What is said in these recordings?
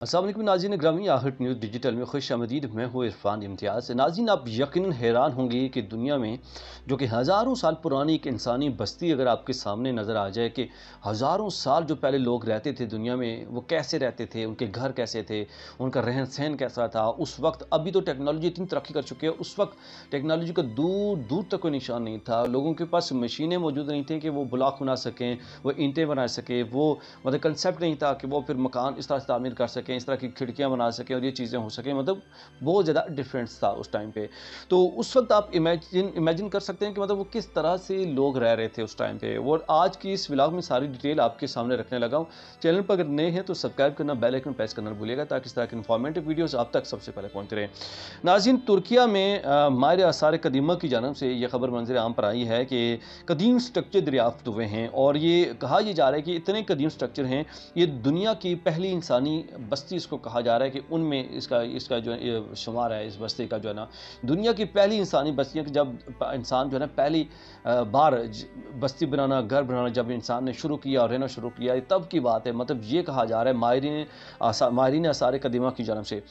अस्सलाम वालेकुम नाज़रीन ग्रामी आहट न्यूज़ डिजिटल में खुश आमदीद। मैं हूँ इरफान इम्तियाज़। नाज़रीन, आप यकीनन हैरान होंगे कि दुनिया में जो कि हज़ारों साल पुरानी एक इंसानी बस्ती अगर आपके सामने नज़र आ जाए कि हज़ारों साल जो पहले लोग रहते थे दुनिया में वो कैसे रहते थे, उनके घर कैसे थे, उनका रहन सहन कैसा था उस वक्त। अभी तो टेक्नोलॉजी इतनी तरक्की कर चुकी है, उस वक्त टेक्नोलॉजी का दूर दूर तक कोई निशान नहीं था। लोगों के पास मशीनें मौजूद नहीं थी कि वो ब्लॉक बना सकें, वो ईंटें बना सकें, वो मतलब कंसेप्ट नहीं था कि वो फिर मकान इस तरह से तामीर कर सकें, इस तरह की खिड़कियाँ बना सकें और ये चीज़ें हो सकें। मतलब बहुत ज़्यादा डिफरेंस था उस टाइम पे। तो उस वक्त आप इमेजिन कर सकते हैं कि मतलब वो किस तरह से लोग रह रहे थे उस टाइम पे। और आज की इस व्लॉग में सारी डिटेल आपके सामने रखने लगा हूँ। चैनल पर अगर नए हैं तो सब्सक्राइब करना, बेल आइकन प्रेस करना भूलिएगा ताकि इस तरह के इन्फॉर्मेटिव वीडियोज़ आप तक सबसे पहले पहुँचते रहें। नाज़रीन, तुर्किया में माहिर आसार कदीमा की जानब से यह खबर मंजर आम पर आई है कि कदीम स्ट्रक्चर दरियाफ्त हुए हैं और ये कहा यह जा रहा है कि इतने कदीम स्ट्रक्चर हैं, ये दुनिया की पहली इंसानी बस्ती इसको कहा जा रहा है कि उनमें इसका जो है ये शुमार है। इस बस्ती का जो है ना, दुनिया की पहली इंसानी बस्तियाँ कि जब इंसान जो है ना पहली बार बस्ती बनाना, घर बनाना जब इंसान ने शुरू किया और रहना शुरू किया, तब की बात है। मतलब ये कहा जा रहा है माहिरीन आसार कदीमा की जानब से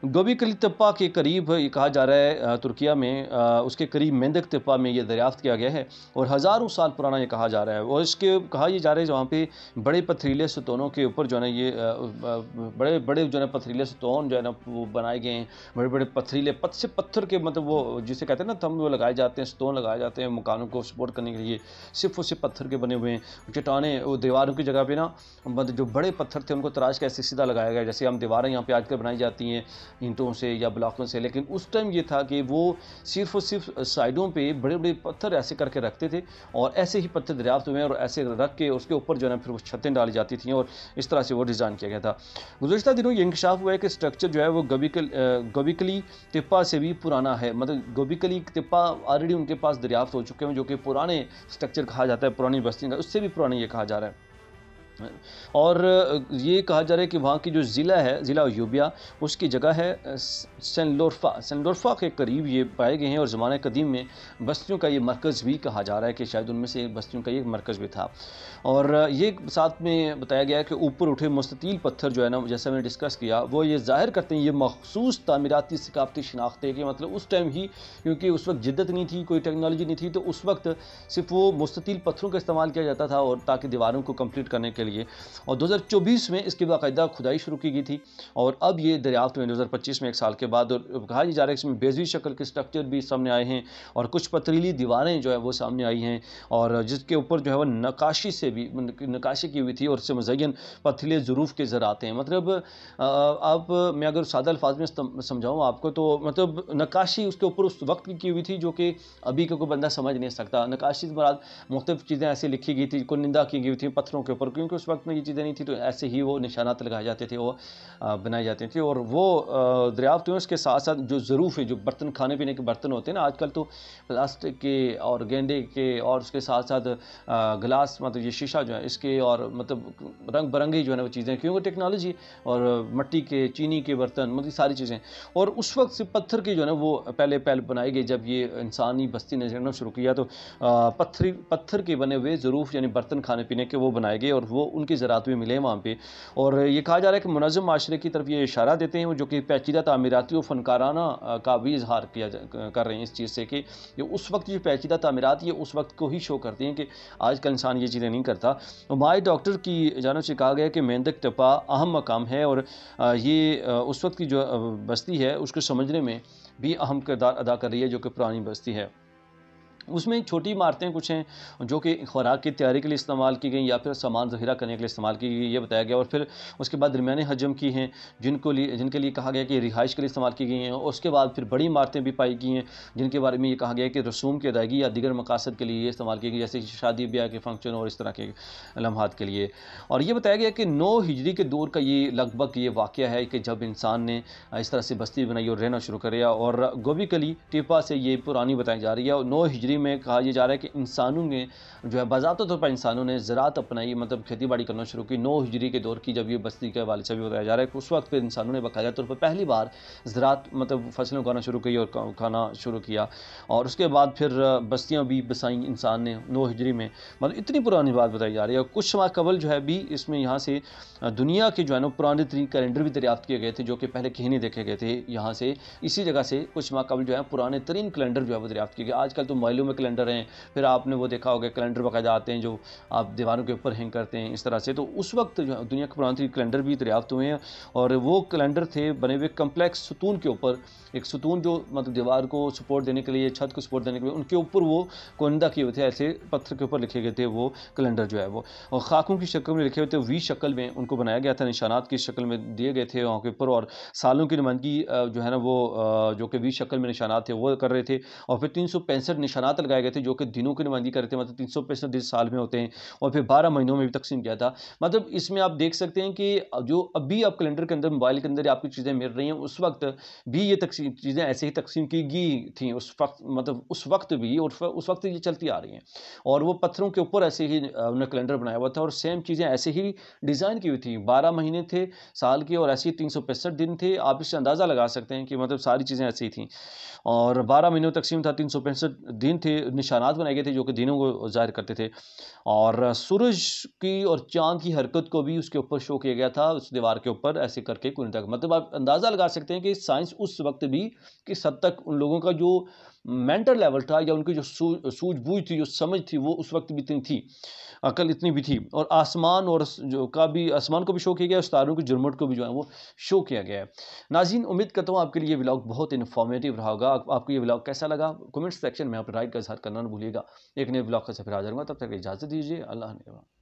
गोबीकली तिप्पा के करीब ये कहा जा रहा है तुर्किया में उसके करीब मेंदक तिप्पा में ये दरियाफ्त किया गया है और हज़ारों साल पुराना ये कहा जा रहा है। और इसके कहा ये जा रहा है वहाँ पे बड़े पथरीले सतूनों के ऊपर जो है ना ये बड़े बड़े जो है ना पथरीले सतून जो है ना वो बनाए गए हैं। बड़े बड़े पथरीले पत्थर के मतलब वो जिसे कहते हैं ना थंब वो लगाए जाते हैं, सतून लगाए जाते हैं मकानों को सपोर्ट करने के लिए, सिर्फ और सिर्फ पत्थर के बने हुए हैं। चट्टाने वो दीवारों की जगह पे ना मतलब जो बड़े पत्थर थे उनको तराश के ऐसे सीधा लगाया गया, जैसे हम दीवारें यहाँ पे आजकल बनाई जाती हैं ईंटों से या ब्लॉकों से। लेकिन उस टाइम ये था कि वो सिर्फ और सिर्फ साइडों पे बड़े बड़े पत्थर ऐसे करके रखते थे और ऐसे ही पत्थर दरियाफ्त हुए और ऐसे रख के उसके ऊपर जो है ना फिर वो छतें डाली जाती थी और इस तरह से वो डिज़ाइन किया गया था। गुज़श्ता दिनों ये इंकशाफ हुआ है कि स्ट्रक्चर जो है वो गोबीकली तिप्पा से भी पुराना है। मतलब गोबीकली तिप्पा ऑलरेडी उनके पास दरियाफ्त हो चुके हैं, जो कि पुराने स्ट्रक्चर कहा जाता है, पुरानी बस्ती का, उससे भी पुराने ये कहा जा रहा है। और ये कहा जा रहा है कि वहाँ की जो ज़िला है, ज़िला यूबिया, उसकी जगह है सेंडोर्फा के करीब ये पाए गए हैं और ज़माने कदीम में बस्तियों का ये मरकज़ भी कहा जा रहा है कि शायद उनमें से एक बस्तियों का ये मरकज़ भी था। और ये साथ में बताया गया है कि ऊपर उठे मुस्ततील पत्थर जो है ना, जैसा मैंने डिस्कस किया, वो ये ज़ाहिर करते हैं ये मखसूस तामीराती सकाफ़ती शनाख्त है कि मतलब उस टाइम ही, क्योंकि उस वक्त जिद्दत नहीं थी, कोई टेक्नोलॉजी नहीं थी, तो उस वक्त सिर्फ वो मुस्ततील पत्थरों का इस्तेमाल किया जाता था और ताकि दीवारों को कंप्लीट करने के लिए। और 2024 में इसकी बाकायदा खुदाई शुरू की गई थी और अब ये दरियाफ्त में 2025 में एक साल के बाद। और कहा जा रहा है कि इसमें बेज़वी शक्ल के स्ट्रक्चर भी सामने आए हैं और कुछ पथरीली दीवारें जो है वो सामने आई हैं और जिसके ऊपर जो है वो नकाशी से भी नकाशी की हुई थी और उससे मुज़य्यन पथरीले ज़रूफ़ के ज़र आते हैं। मतलब अब मैं अगर सादा अल्फाज में समझाऊँ आपको तो मतलब नकाशी उसके ऊपर उस वक्त की हुई थी जो कि अभी का कोई बंदा समझ नहीं सकता। नकाशी से मुराद मुख्तलिफ़ चीज़ें ऐसी लिखी गई थी, कुनिंदा की गई थी पत्थरों के ऊपर, क्योंकि उस वक्त में ये चीज़ें नहीं थी, तो ऐसे ही वो निशानात लगाए जाते थे, वो बनाए जाते थे। और वो दरियाफ्त हुए, उसके साथ साथ जो ज़रूफ़ है, जो बर्तन खाने पीने के बर्तन होते हैं ना, आजकल तो प्लास्टिक के और गेंदे के और उसके साथ साथ गिलास, मतलब ये शीशा जो है इसके, और मतलब रंग बिरंगी जो है ना वो चीज़ें, क्योंकि टेक्नोलॉजी, और मिट्टी के, चीनी के बर्तन, मतलब सारी चीज़ें। और उस वक्त से पत्थर की जो है ना वो पहले बनाई गई। जब ये इंसानी बस्ती ने रहना शुरू किया तो पत्थर के बने हुए ज़रूफ़ यानी बर्तन खाने पीने के वो बनाए गए और वो उनकी ज़रात भी मिले वहाँ पे। और ये कहा जा रहा है कि मुनज़्ज़म माशरे की तरफ ये इशारा देते हैं, जो कि पेचीदा तामीराती और फ़नकाराना का भी इजहार कर रहे हैं इस चीज़ से कि ये उस वक्त जो पेचीदा तामीरात ये उस वक्त को ही शो करती हैं कि आजकल इंसान ये चीज़ें नहीं करता। माहिर डॉक्टर की जानब से कहा गया कि मेंदक तिप्पा अहम मकाम है और ये उस वक्त की जो बस्ती है उसको समझने में भी अहम किरदार अदा कर रही है, जो कि पुरानी बस्ती है। उसमें छोटी इमारतें कुछ हैं जो कि खुराक की तैयारी के लिए इस्तेमाल की गई या फिर सामान ज़ख़ीरा करने के लिए इस्तेमाल की गई, ये बताया गया। और फिर उसके बाद दरमियाने हजम की हैं जिनके लिए कहा गया कि रिहाइश के लिए इस्तेमाल की गई हैं। और उसके बाद फिर बड़ी इमारतें भी पाई गई हैं जिनके बारे में ये कहा गया कि रसूम की अदायगी या दीगर मकासद के लिए इस्तेमाल की गई, जैसे शादी ब्याह के फंक्शन और इस तरह के लम्हात के लिए। और ये बताया गया कि 9 हिजरी के दौर का ये लगभग ये वाक़या है कि जब इंसान ने इस तरह से बस्ती बनाई और रहना शुरू कर दिया। और गोबीकली तिप्पा से ये पुरानी बताई जा रही है और 9 हिजरी ہجری میں کہا یہ جا رہا ہے کہ انسانوں نے جو ہے باضابطہ طور پر انسانوں نے زراعت اپنائی، مطلب کھیتی باڑی کرنا شروع کی 9 ہجری کے دور کی، جب یہ بستی کے حوالے سے بھی بتایا جا رہا ہے کہ اس وقت پہ انسانوں نے باقاعدہ طور پر پہلی بار زراعت مطلب فصلیں اگانا شروع کی اور کھانا شروع کیا، اور اس کے بعد پھر بستیاں بھی بسائیں انسان نے 9 ہجری میں، مطلب اتنی پرانی بات بتائی جا رہی ہے۔ اور کچھ ماہ قبل جو ہے بھی اس میں یہاں سے دنیا کے جو ہے نا پرانے ترین کیلنڈر بھی دریافت کیے گئے تھے، جو کہ پہلے کہیں نہیں دیکھے گئے تھے، یہاں سے اسی جگہ سے کچھ ماہ قبل جو ہے پرانے ترین کیلنڈر جو ہے وہ دریافت کیے گئے۔ آج کل تو موبائلوں میں کیلنڈر ہیں، پھر آپ نے وہ دیکھا ہوگا کیلنڈر باقاعدہ آتے ہیں جو آپ دیواروں کے اوپر ہینگ کرتے ہیں اس طرح سے، تو اس وقت جو ہے دنیا کے پرانے ترین کیلنڈر بھی دریافت ہوئے ہیں، اور وہ کیلنڈر تھے بنے ہوئے کمپلیکس ستون کے اوپر، ایک ستون جو مطلب دیوار کو سپورٹ دینے کے لیے، چھت کو سپورٹ دینے کے لیے، ان کے اوپر وہ کوئندہ کیے ہوئے تھے، ایسے پتھر کے اوپر لکھے گئے تھے وہ کیلنڈر جو ہے وہ، اور خاکوں کی شکل میں لکھے ہوئے تھے، وی شکل میں ان کو بنایا گیا تھا، نشانات کی شکل میں دیے گئے تھے وہاں کے اوپر، اور سالوں کی نمائندگی جو ہے نا وہ جو کہ وی شکل میں نشانات تھے وہ کر رہے تھے، اور پھر 365 نشانات لگائے گئے تھے جو کہ دنوں کی نمائندگی کر رہے تھے، مطلب 365 دن سال میں ہوتے ہیں، اور پھر 12 مہینوں میں بھی تقسیم کیا تھا۔ مطلب اس میں آپ دیکھ سکتے ہیں کہ جو ابھی آپ کیلنڈر کے اندر موبائل کے اندر آپ کی چیزیں مل رہی ہیں، اس وقت بھی یہ چیزیں ایسے ہی تقسیم کی گئی تھیں اس وقت، مطلب اس وقت بھی، اور اس وقت یہ چلتی آ رہی ہیں، اور وہ پتھروں کے اوپر ایسے ہی انہوں نے کیلنڈر بنایا ہوا تھا، اور سیم چیزیں ایسے ہی ڈیزائن کی ہوئی تھیں، 12 مہینے تھے سال کے، اور ایسے ہی 365 دن تھے، آپ اس سے اندازہ لگا سکتے ہیں کہ مطلب ساری چیزیں ایسی ہی تھیں، اور 12 مہینوں تقسیم تھا، 365 دن تھے، نشانات بنائے گئے تھے جو کہ دنوں کو ظاہر کرتے تھے، اور سورج کی اور چاند کی حرکت کو بھی اس کے اوپر شو کیا گیا تھا، اس دیوار کے اوپر ایسے کر کے کوئی تک، مطلب آپ اندازہ لگا سکتے ہیں کہ سائنس اس وقت بھی کس حد تک ان لوگوں کا جو مینٹل لیول تھا، یا ان کی جو سوجھ بوجھ تھی، جو سمجھ تھی، وہ اس وقت بھی اتنی تھی، عقل اتنی بھی تھی، اور آسمان اور جو کا بھی، آسمان کو بھی شو کیا گیا، ستاروں کی جرمٹ کو بھی جو ہے وہ شو کیا گیا ہے۔ ناظرین، امید کرتا ہوں آپ کے لیے یہ ولاگ بہت انفارمیٹیو رہا ہوگا، آپ کو یہ ولاگ کیسا لگا کمنٹ سیکشن میں آپ رائٹ کا اظہار کرنا نہ بھولیے گا۔ ایک نئے ولاگ کا سفر حاضر ہوں گا، تب تک اجازت دیجیے، اللہ نے